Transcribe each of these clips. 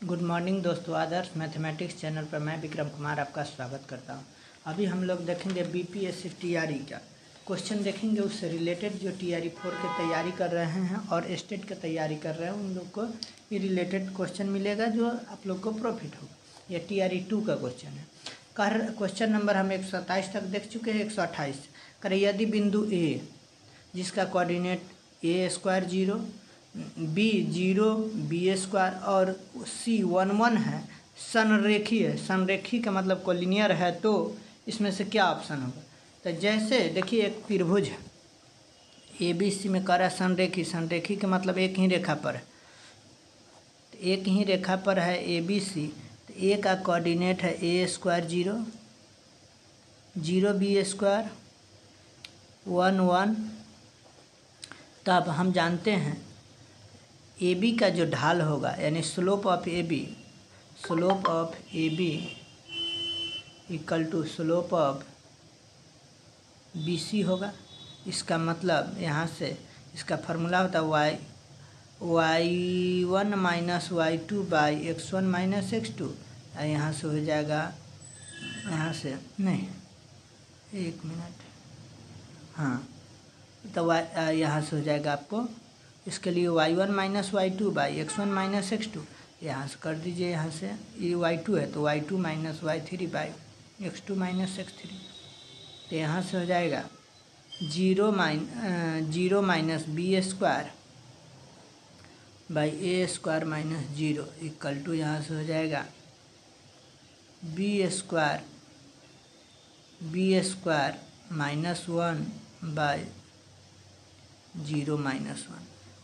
Good morning दोस्तों, आदर्श mathematics channel पर मैं विक्रम कुमार आपका स्वागत करता हूं। अभी हम लोग देखेंगे बीपीएससी टीआरई का क्वेश्चन देखेंगे। उससे रिलेटेड जो टीआरई 4 की तैयारी कर रहे हैं और स्टेट की तैयारी कर रहे हैं उन लोग को ये रिलेटेड क्वेश्चन मिलेगा जो आप लोग को प्रॉफिट होगा। ये टीआरई 2 का क्वेश्चन है। क्वेश्चन नंबर हम 127 तक देख चुके हैं। 128 करें, यदि बिंदु ए जिसका कोऑर्डिनेट ए स्क्वायर 0, बी 0, बी स्क्वायर और सी 1 1 है, संरेखी है। संरेखी का मतलब कोलिनियर है, तो इसमें से क्या ऑप्शन होगा? तो जैसे देखिए एक त्रिभुज है ए बी सी में कह रहा है संरेखी। संरेखी का मतलब एक ही रेखा पर है, तो एक ही रेखा पर है ए बी सी। तो ए का कोऑर्डिनेट है ए स्क्वायर 0, 0 बी स्क्वायर 1 1। तब हम जानते हैं ए बी का जो ढाल होगा यानी slope of A B, slope of A B equal to slope of B C होगा। इसका मतलब यहाँ से इसका फार्मूला होता है y1 minus y2 by x1 minus x2। यहाँ से हो जाएगा, यहाँ से नहीं, एक मिनट, हाँ, तो यहाँ से हो जाएगा आपको, इसके लिए y1 minus y2 by x1 minus x2। यहाँ से कर दीजिए, यहाँ से ये y2 है तो y2 minus y3 by x2 minus x3। तो यहाँ से हो जाएगा 0 minus B square by A square minus 0 equal to, यहाँ से हो जाएगा B square minus 1 by 0 minus 1।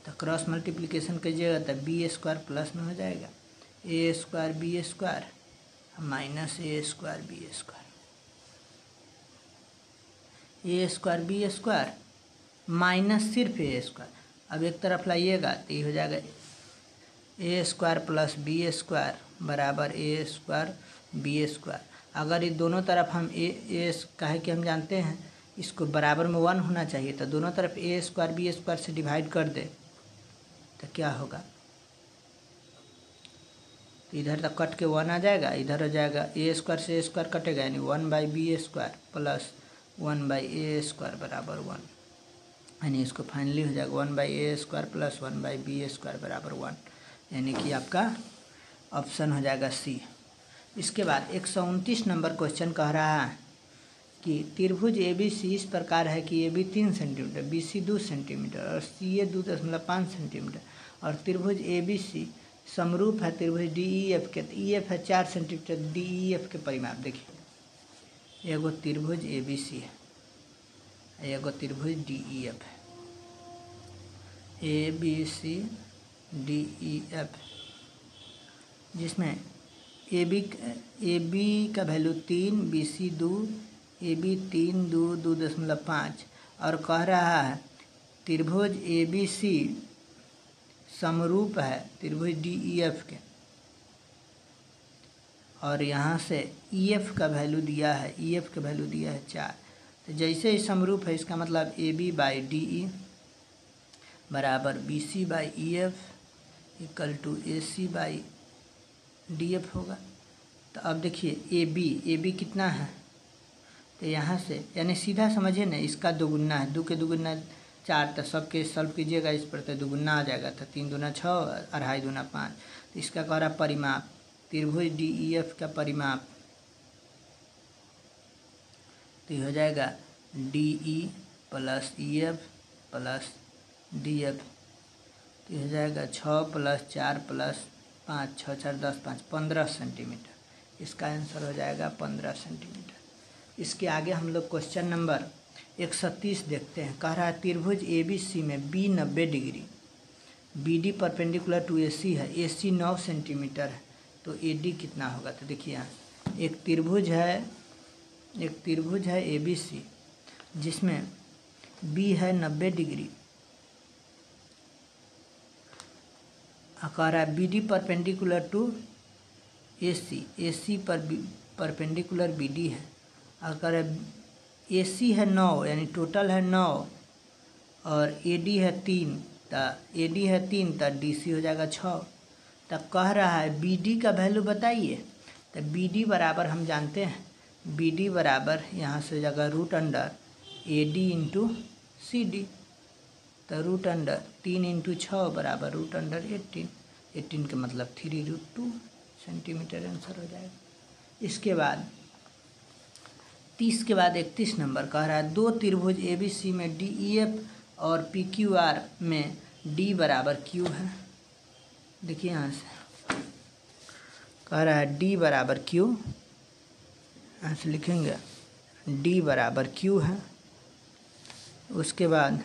तो क्रॉस मल्टीप्लिकेशन कीजिएगा तो बी स्क्वायर प्लस में हो जाएगा ए स्क्वायर बी स्क्वायर माइनस ए स्क्वायर बी स्क्वायर, ए स्क्वायर बी स्क्वायर माइनस सिर्फ ए स्क्वायर। अब एक तरफ लाइएगा तो ये हो जाएगा ए स्क्वायर प्लस बी स्क्वायर बराबर ए स्क्वायर बी स्क्वायर। अगर ये दोनों तरफ हम ए कहे कि हम जानते हैं इसको बराबर में 1 होना चाहिए, तो दोनों तरफ ए स्क्वायर बी स्क्वायर से डिवाइड कर दे तो क्या होगा? तो इधर तक कट के 1 आ जाएगा, इधर हो जाएगा ए स्क्वायर से ए स्क्वायर कटेगा यानी 1 by B square plus 1 by A square बराबर 1, यानी इसको फाइनली हो जाएगा 1 by A square plus 1 by B square बराबर 1, यानी कि आपका ऑप्शन हो जाएगा सी। इसके बाद 129 नंबर क्वेश्चन कह रहा है कि त्रिभुज ए बी सी इस प्रकार है कि A B 3 centimetre, B C 2 centimetre और सी ए 2.5 सेंटीमीटर और त्रिभुज ए बी सी समरूप है त्रिभुज डी ई एफ के। ई एफ है 4 सेंटीमीटर, डी ई एफ के परिमाप देखिए, एगो त्रिभुज ए बी सी है, एगो त्रिभुज डी ई एफ है, A B C D E F, जिसमें ए बी का value 3, B C 2, A B 3, 2, 2.5 और कह रहा है त्रिभुज ए बी सी समरूप है त्रिभुज डी ई एफ के। और यहाँ से ई एफ का वैल्यू दिया है, ई एफ का वैल्यू दिया है 4। तो जैसे ही समरूप है इसका मतलब A B by D E बराबर B C by E F equal to A C by D F होगा। तो अब देखिए ए बी कितना है, तो यहाँ से यानी सीधा समझिए ना, इसका दोगुना है, 2 के दुगुना 4, तो सबके सॉल्व कीजिएगा इस पर तो दुगुना आ जाएगा, तो 3 दूना 6, 2.5 दूना 5। तो इसका कह रहा परिमाप त्रिभुज डी ई एफ का परिमाप, तो ये हो जाएगा D E plus E F plus D F. तो ये हो जाएगा 6 प्लस 4 प्लस 5, 6 4 10 5 15 सेंटीमीटर। इसका आंसर हो जाएगा 15 सेंटीमीटर। इसके आगे हम लोग क्वेश्चन नंबर 130 देखते हैं। कह रहा है त्रिभुज ए बी सी में B 90 degree, B D perpendicular to A C है, ए सी 9 सेंटीमीटर है, तो ए डी कितना होगा? तो देखिए यहाँ एक त्रिभुज है ए बी सी जिसमें बी है 90 डिग्री, कह रहा है B D perpendicular to A सी पर परपेंडिकुलर बी डी है। अगर ए सी है 9 यानी टोटल है 9 और ए डी है 3, तो ए डी है 3 तो डी सी हो जाएगा 6। तो कह रहा है बी डी का वैल्यू बताइए। तो बी डी बराबर हम जानते हैं, बी डी बराबर यहाँ से जगह root under A D into C D. तो रूट अंडर 3 इंटू 6 बराबर रूट अंडर 18 का मतलब 3√2 सेंटीमीटर आंसर हो जाएगा। इसके बाद 30 के बाद 31 नंबर कह रहा है दो त्रिभुज ए बी सी में डी ई एफ और पी क्यू आर में डी बराबर क्यू है। देखिए यहाँ से कह रहा है डी बराबर क्यू, यहाँ से लिखेंगे डी बराबर क्यू है। उसके बाद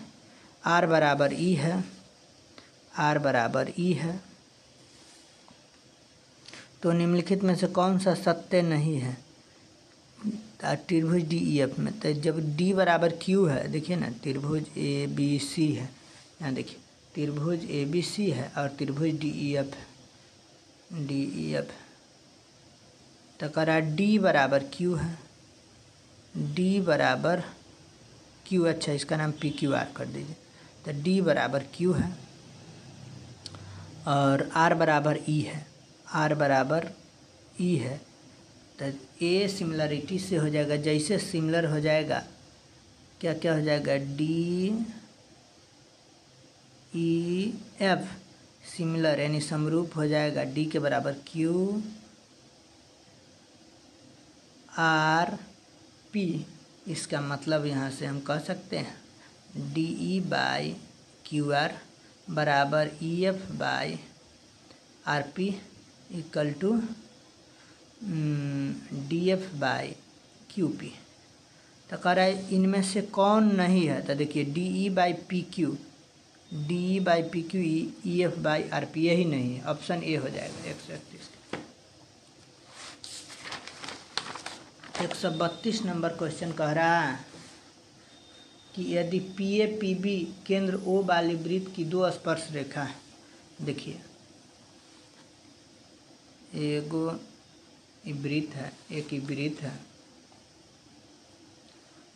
आर बराबर ई है, आर बराबर ई है। तो निम्नलिखित में से कौन सा सत्य नहीं है त्रिभुज डी ई एफ में? तो जब डी बराबर क्यू है, देखिए ना त्रिभुज ए बी सी है, यहाँ देखिए त्रिभुज ए बी सी है और त्रिभुज डी ई एफ तो कह रहा है डी बराबर क्यू है, डी बराबर क्यू। अच्छा, इसका नाम पी क्यू आर कर दीजिए। तो डी बराबर क्यू है और आर बराबर ई है, आर बराबर ई है। तो ए सिमिलरिटी से हो जाएगा, जैसे सिमिलर हो जाएगा क्या क्या हो जाएगा, डी ई एफ सिमिलर यानी समरूप हो जाएगा डी के बराबर क्यू आर पी। इसका मतलब यहाँ से हम कह सकते हैं D E by Q R बराबर E F by R P equal to D F by Q P. तो कह रहा है इनमें से कौन नहीं है? तो देखिए D E by P Q, D E by P Q E F by R P, यही नहीं है। ऑप्शन ए हो जाएगा 131। 132 नंबर क्वेश्चन कह रहा है कि यदि पी ए पी बी केंद्र ओ वाली वृत्त की दो स्पर्श रेखा है, देखिए एगो वृत्त है, एक वृत्त है,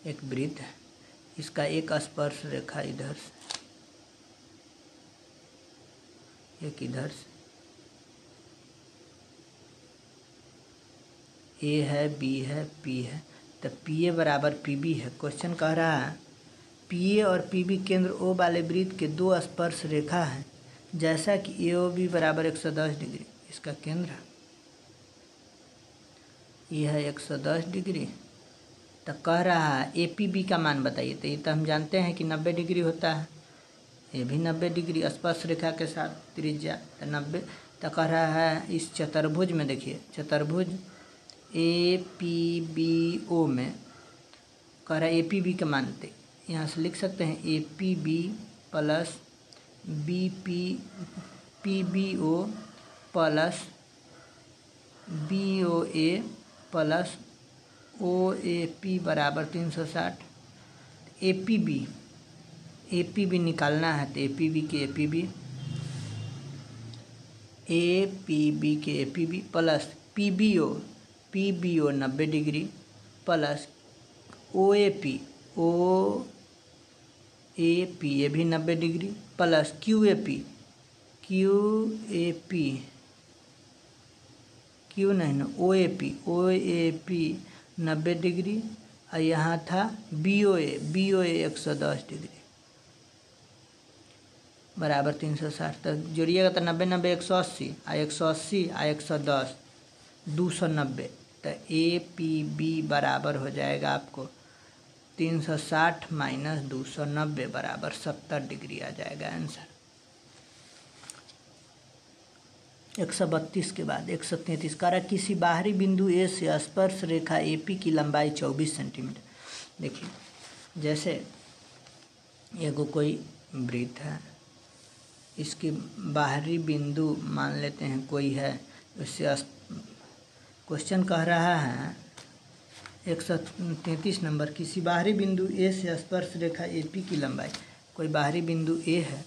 एक वृत्त है, इसका एक स्पर्श रेखा इधर से, एक इधर से, ए है, बी है, पी है। तो पी ए बराबर पी बी है। क्वेश्चन कह रहा है पी ए और पी बी केंद्र ओ वाले वृत्त के दो स्पर्श रेखा है, जैसा कि ए ओ बी बराबर 110 डिग्री इसका केंद्र है, यह है 110 डिग्री। तो कह रहा है ए पी बी का मान बताइए। तो ये तो हम जानते हैं कि 90 डिग्री होता है, ये भी 90 डिग्री स्पर्श रेखा के साथ त्रिज्या, तो 90। तो कह रहा है इस चतुर्भुज में, देखिए चतुर्भुज ए पी बी ओ में कह रहा है ए पी बी का मानते यहाँ से लिख सकते हैं A P B plus B P B O plus B O A plus O A P बराबर 360। ए पी बी निकालना है तो ए पी बी के A P B plus P B O 90 degree plus O A P ये भी 90 degree plus Q A O A P 90 degree और यहाँ था बी ओ ए 110 डिग्री बराबर 360। तो जोड़िएगा तो 90 90 180 आ 180 आ 110 290। तो ए पी बी बराबर हो जाएगा आपको 360 माइनस 290 बराबर 70 डिग्री आ जाएगा आंसर। 132 के बाद 133 कह रहा किसी बाहरी बिंदु ए से स्पर्श रेखा ए पी की लंबाई 24 सेंटीमीटर। देखिए जैसे एगो कोई वृत्त है, इसकी बाहरी बिंदु मान लेते हैं कोई है, उससे क्वेश्चन कह रहा है 133 नंबर किसी बाहरी बिंदु ए से स्पर्श रेखा ए पी की लंबाई, कोई बाहरी बिंदु ए है,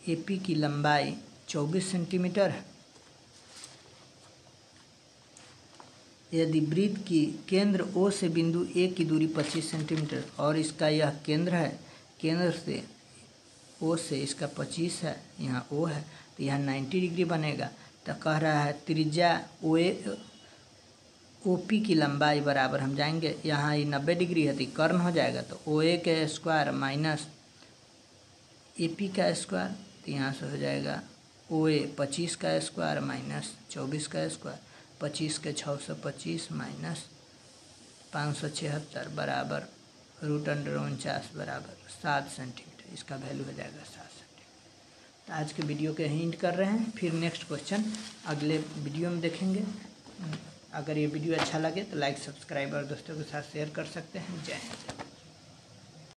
ए पी की लंबाई 24 सेंटीमीटर है। यदि वृत्त की केंद्र ओ से बिंदु ए की दूरी 25 सेंटीमीटर और इसका यह केंद्र है, केंद्र से ओ से इसका 25 है, यहाँ ओ है, तो यहाँ 90 डिग्री बनेगा। तो कह रहा है त्रिज्या OP की लंबाई बराबर, हम जाएंगे यहाँ ये 90 डिग्री है तो कर्ण हो जाएगा, तो OA के स्क्वायर माइनस AP का स्क्वायर, तो यहाँ से हो जाएगा OA 25 का स्क्वायर माइनस 24 का स्क्वायर, 25 के 625 माइनस 576 बराबर √49 बराबर 7 सेंटीमीटर। इसका वैल्यू हो जाएगा 7 सेंटीमीटर। तो आज के वीडियो के यहीं एंड कर रहे हैं, फिर नेक्स्ट क्वेश्चन अगले वीडियो में देखेंगे। अगर ये वीडियो अच्छा लगे तो लाइक, सब्सक्राइब और दोस्तों के साथ शेयर कर सकते हैं। जय हिंद।